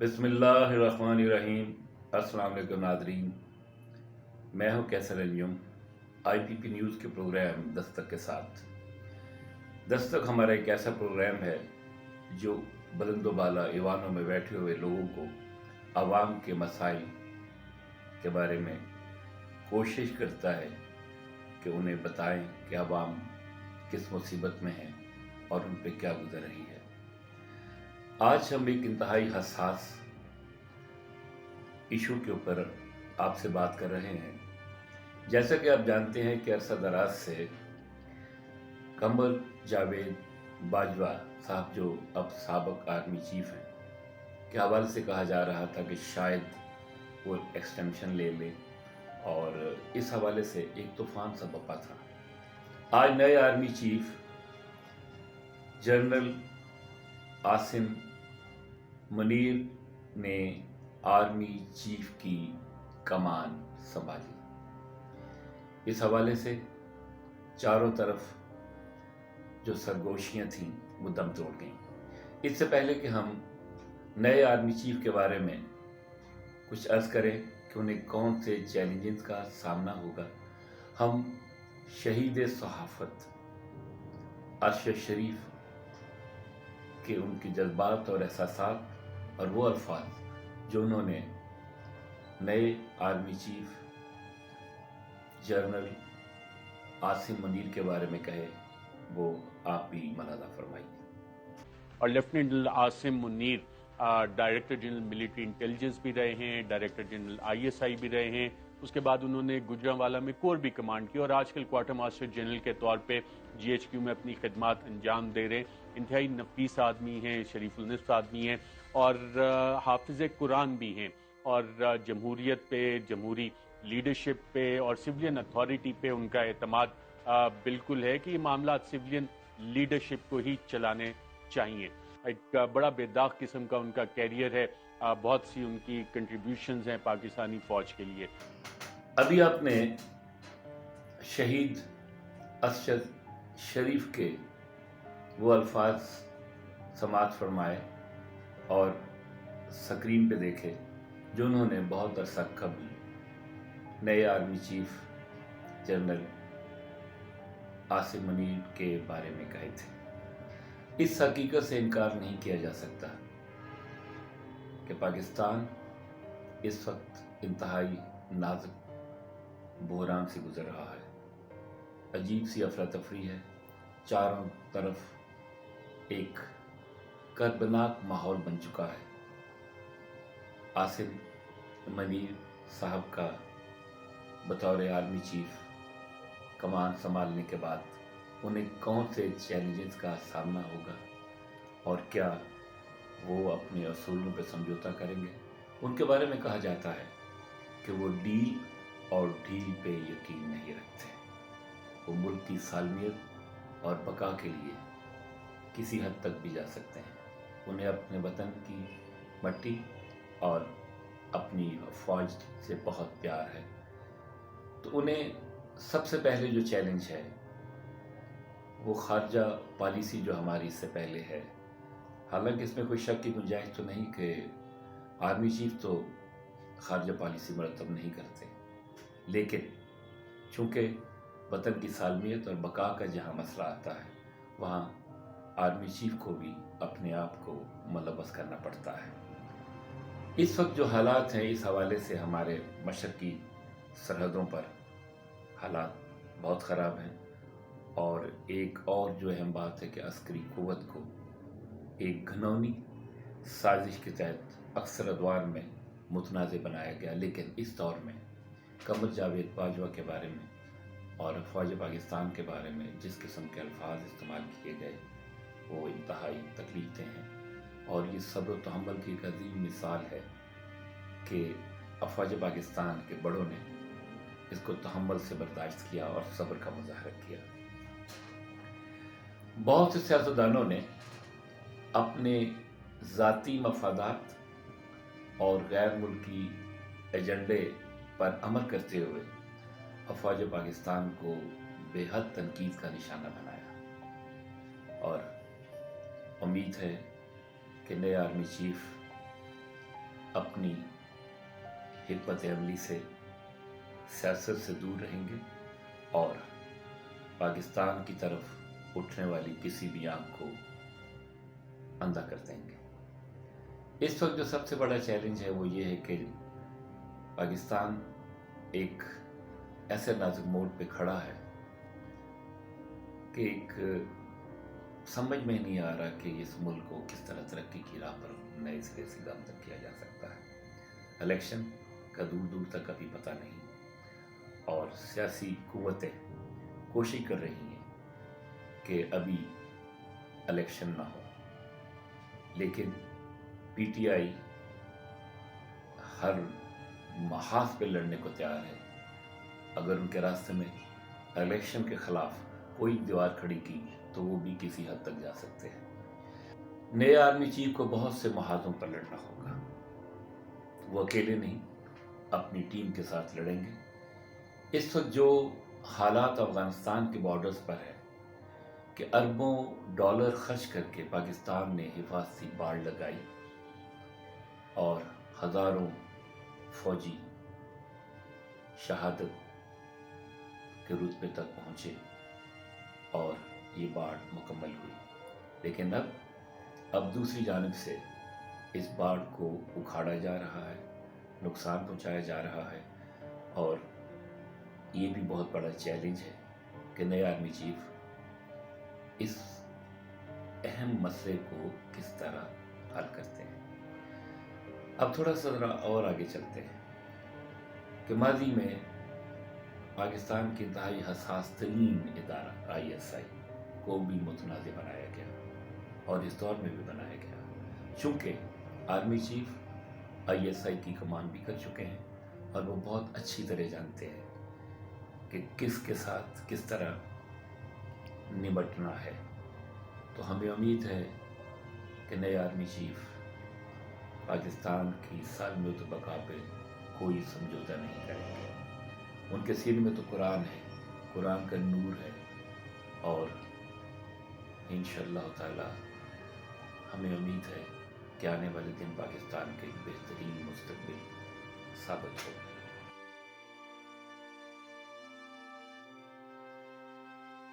बिस्मिल्लाहिर्रहमानिर्रहीम। अस्सलाम वालेकुम नाज़रीन, मैं हूं कैसर अंजुम। IPP न्यूज़ के प्रोग्राम दस्तक के साथ। दस्तक हमारा एक ऐसा प्रोग्राम है जो बुलंदोबाला ईवानों में बैठे हुए लोगों को आवाम के मसाइल के बारे में कोशिश करता है कि उन्हें बताएं कि आवाम किस मुसीबत में है और उन पर क्या गुजर रही है। आज हम एक इंतहाई हसास इशू के ऊपर आपसे बात कर रहे हैं। जैसा कि आप जानते हैं कि अरसा दराज से कमर जावेद बाजवा साहब, जो अब साबिक आर्मी चीफ हैं, के हवाले से कहा जा रहा था कि शायद वो एक्सटेंशन ले लें, और इस हवाले से एक तूफान सा बपा था। आज नए army chief general Asim Munir ने आर्मी चीफ की कमान संभाली। इस हवाले से चारों तरफ जो सरगोशियां थीं वो दम तोड़ गईं। इससे पहले कि हम नए आर्मी चीफ के बारे में कुछ अर्ज करें कि उन्हें कौन से चैलेंजेस का सामना होगा, हम शहीद सहाफत अरशद शरीफ के उनके जज्बात और एहसासात और वो अल्फाज जो उन्होंने नए army chief general Asim Munir के बारे में कहे, वो आप भी मलाजा फरमाइए। और lieutenant general Asim Munir director general military intelligence भी रहे हैं, डायरेक्टर जनरल ISI भी रहे हैं। उसके बाद उन्होंने गुजरांवाला में कोर भी कमांड की और आजकल क्वार्टर मास्टर जनरल के तौर पे GHQ में अपनी खिदमत अंजाम दे रहे हैं। इंतहाई नफीस आदमी हैं, शरीफुल निफ्स आदमी हैं और हाफिज कुरान भी हैं, और जमहूरियत पे, जमहूरी लीडरशिप पे और सिविलियन अथॉरिटी पे उनका एतमाद बिल्कुल है कि ये मामला सिविलियन लीडरशिप को ही चलाने चाहिए। एक बड़ा बेदाग किस्म का उनका कैरियर है, बहुत सी उनकी कंट्रीब्यूशंस हैं पाकिस्तानी फौज के लिए। अभी आपने शहीद अरशद शरीफ के वो अल्फाज समात फरमाए और स्क्रीन पे देखे जो उन्होंने बहुत अरसा कबल नए army chief general Asim Munir के बारे में कहे थे। इस हकीकत से इनकार नहीं किया जा सकता कि पाकिस्तान इस वक्त इंतहाई नाजुक बहरान से गुजर रहा है। अजीब सी अफरा तफरी है, चारों तरफ एक कर्बनाक माहौल बन चुका है। आसिम मुनीर साहब का बतौर आर्मी चीफ कमान संभालने के बाद उन्हें कौन से चैलेंजेस का सामना होगा और क्या वो अपने असूलों पर समझौता करेंगे। उनके बारे में कहा जाता है कि वो डील और ढील पे यकीन नहीं रखते। वो मुल्क की सालमियत और बका के लिए किसी हद तक भी जा सकते हैं। उन्हें अपने वतन की मट्टी और अपनी फौज से बहुत प्यार है, तो उन्हें सबसे पहले जो चैलेंज है वो खारजा पॉलिसी जो हमारी इससे पहले है। हालांकि इसमें कोई शक की गुंजाइश तो नहीं कि आर्मी चीफ तो खारजा पॉलिसी मरतब नहीं करते, लेकिन चूँकि वतन की सालमियत और बका का जहाँ मसला आता है वहाँ आर्मी चीफ को भी अपने आप को मुलव्वस करना पड़ता है। इस वक्त जो हालात हैं, इस हवाले से हमारे मशरकी सरहदों पर हालात बहुत ख़राब हैं, और एक और जो अहम बात है कि अस्करी क़ुव्वत को एक घिनौनी साजिश के तहत अक्सर अदवार में मुतनाज़ बनाया गया। लेकिन इस दौर में कमर जावेद बाजवा के बारे में और फ़ौज पाकिस्तान के बारे में जिस किस्म के अल्फाज इस्तेमाल किए गए वो इंतहाई तकलीफ़देह हैं, और ये सब्र तहम्मुल की एक अजीम मिसाल है कि फ़ौज पाकिस्तान के बड़ों ने इसको तहम्मुल से बर्दाश्त किया और सब्र का मुजाहरा किया। बहुत से सियासतदानों ने अपने ज़ाती मफादात और गैर मुल्की एजेंडे पर अमल करते हुए फ़ौज पाकिस्तान को बेहद तनकीद का निशाना बनाया, और उम्मीद है कि नए आर्मी चीफ अपनी हिकमत अमली से सियासत से दूर रहेंगे और पाकिस्तान की तरफ उठने वाली किसी भी आंख को अंधा कर देंगे। इस वक्त जो सबसे बड़ा चैलेंज है वो ये है कि पाकिस्तान एक ऐसे नाजुक मोड़ पे खड़ा है कि एक समझ में नहीं आ रहा कि इस मुल्क को किस तरह तरक्की की राह पर नए सिरे से गामजन किया जा सकता है। इलेक्शन का दूर दूर तक अभी पता नहीं और सियासी कुव्वतें कोशिश कर रही हैं कि अभी इलेक्शन ना हो, लेकिन पीटीआई हर महाज पे लड़ने को तैयार है। अगर उनके रास्ते में इलेक्शन के खिलाफ कोई दीवार खड़ी की तो वो भी किसी हद तक जा सकते हैं। नए आर्मी चीफ को बहुत से महाजों पर लड़ना होगा। वो अकेले नहीं, अपनी टीम के साथ लड़ेंगे। इस वक्त जो हालात अफगानिस्तान के बॉर्डर्स पर है कि अरबों डॉलर खर्च करके पाकिस्तान ने हिफाजती बाड़ लगाई और हज़ारों फौजी शहादत के रुतबे तक पहुँचे और ये बाढ़ मुकम्मल हुई। लेकिन अब दूसरी जानिब से इस बाढ़ को उखाड़ा जा रहा है, नुकसान पहुंचाया जा रहा है और ये भी बहुत बड़ा चैलेंज है कि नए आर्मी चीफ इस अहम मसले को किस तरह हल करते हैं। अब थोड़ा सा ज़रा और आगे चलते हैं कि माजी में पाकिस्तान के इंतहाई हसास तरीन इदारा ISI को भी मुतनाज़ बनाया गया और इस दौर में भी बनाया गया, चूँकि आर्मी चीफ ISI की कमान भी कर चुके हैं और वो बहुत अच्छी तरह जानते हैं कि किसके साथ किस तरह निपटना है। तो हमें उम्मीद है कि नए आर्मी चीफ पाकिस्तान की सालमियत बका पे कोई समझौता नहीं करेंगे। उनके सीने में तो कुरान है, कुरान का नूर है और इंशाअल्लाह ताला हमें उम्मीद है कि आने वाले दिन पाकिस्तान के बेहतरीन मुस्तकबिल साबित हो।